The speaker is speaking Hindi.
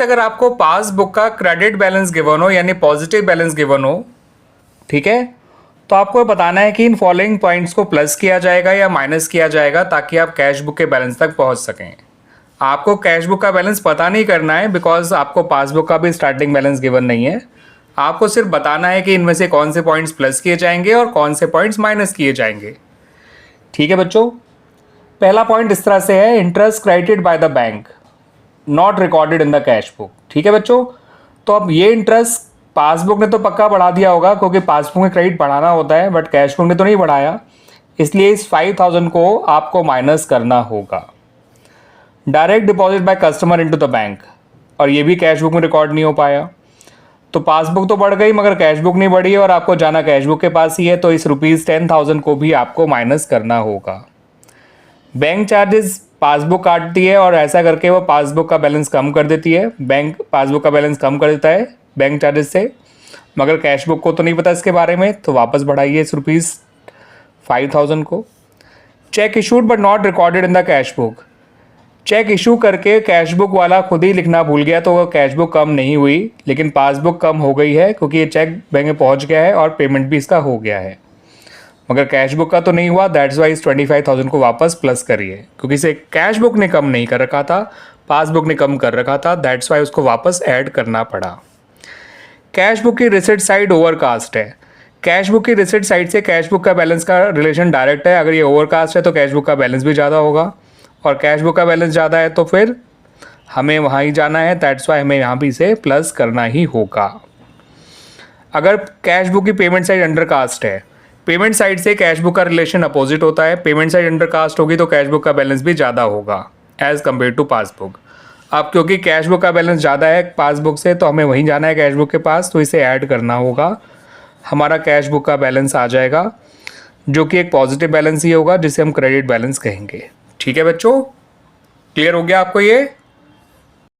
अगर आपको पासबुक का क्रेडिट बैलेंस गिवन हो यानी पॉजिटिव बैलेंस गिवन हो, ठीक है, तो आपको बताना है कि इन फॉलोइंग पॉइंट्स को प्लस किया जाएगा या माइनस किया जाएगा ताकि आप कैश बुक के बैलेंस तक पहुंच सकें। आपको कैश बुक का बैलेंस पता नहीं करना है बिकॉज आपको पासबुक का भी स्टार्टिंग बैलेंस गिवन नहीं है। आपको सिर्फ बताना है कि इनमें से कौन से पॉइंट्स प्लस किए जाएंगे और कौन से पॉइंट्स माइनस किए जाएंगे। ठीक है बच्चों, पहला पॉइंट इस तरह से है, interest credited by the bank not recorded in the cash book. ठीक है बच्चों, तो अब ये इंटरेस्ट पासबुक ने तो पक्का बढ़ा दिया होगा क्योंकि पासबुक में क्रेडिट बढ़ाना होता है, बट कैश बुक ने तो नहीं बढ़ाया, इसलिए इस 5000 को आपको माइनस करना होगा। Direct deposit by customer into the bank, और ये भी कैश बुक में रिकॉर्ड नहीं हो पाया, तो पासबुक तो बढ़ गई मगर कैश बुक नहीं बढ़ी और आपको जाना कैश बुक के पास ही है, तो इस ₹10,000 को भी आपको माइनस करना होगा। बैंक चार्जेस पासबुक काटती है और ऐसा करके वो पासबुक का बैलेंस कम कर देती है। बैंक पासबुक का बैलेंस कम कर देता है बैंक चार्जेस से, मगर कैश बुक को तो नहीं पता इसके बारे में, तो वापस बढ़ाइए इस ₹5,000 को। Cheque issued but not recorded in the cash book, cheque issue करके कैश बुक वाला खुद ही लिखना भूल गया तो वो कैश बुक कम नहीं हुई, लेकिन पासबुक कम हो गई है क्योंकि ये चेक बैंक में पहुंच गया है और पेमेंट भी इसका हो गया है, मगर कैश बुक का तो नहीं हुआ। दैट्स वाई इस 25,000 को वापस प्लस करिए क्योंकि इसे कैश बुक ने कम नहीं कर रखा था, पासबुक ने कम कर रखा था, दैट्स वाई उसको वापस ऐड करना पड़ा। कैश बुक की रिसिट साइड ओवरकास्ट है, कैश बुक की रिसिट साइड से कैश बुक का बैलेंस का रिलेशन डायरेक्ट है। अगर ये ओवरकास्ट है तो कैश बुक का बैलेंस भी ज़्यादा होगा, और कैश बुक का बैलेंस ज़्यादा है तो फिर हमें वहाँ ही जाना है, दैट्स वाई हमें यहाँ भी इसे प्लस करना ही होगा। अगर कैश बुक की पेमेंट साइड अंडर कास्ट है, पेमेंट साइड से कैश बुक का रिलेशन अपोजिट होता है, पेमेंट साइड अंडर कास्ट होगी तो कैश बुक का बैलेंस भी ज़्यादा होगा एज कम्पेयर टू पासबुक। अब क्योंकि कैश बुक का बैलेंस ज़्यादा है पासबुक से तो हमें वहीं जाना है कैश बुक के पास, तो इसे ऐड करना होगा। हमारा कैश बुक का बैलेंस आ जाएगा जो कि एक पॉजिटिव बैलेंस ही होगा जिसे हम क्रेडिट बैलेंस कहेंगे। ठीक है बच्चों, क्लियर हो गया आपको ये?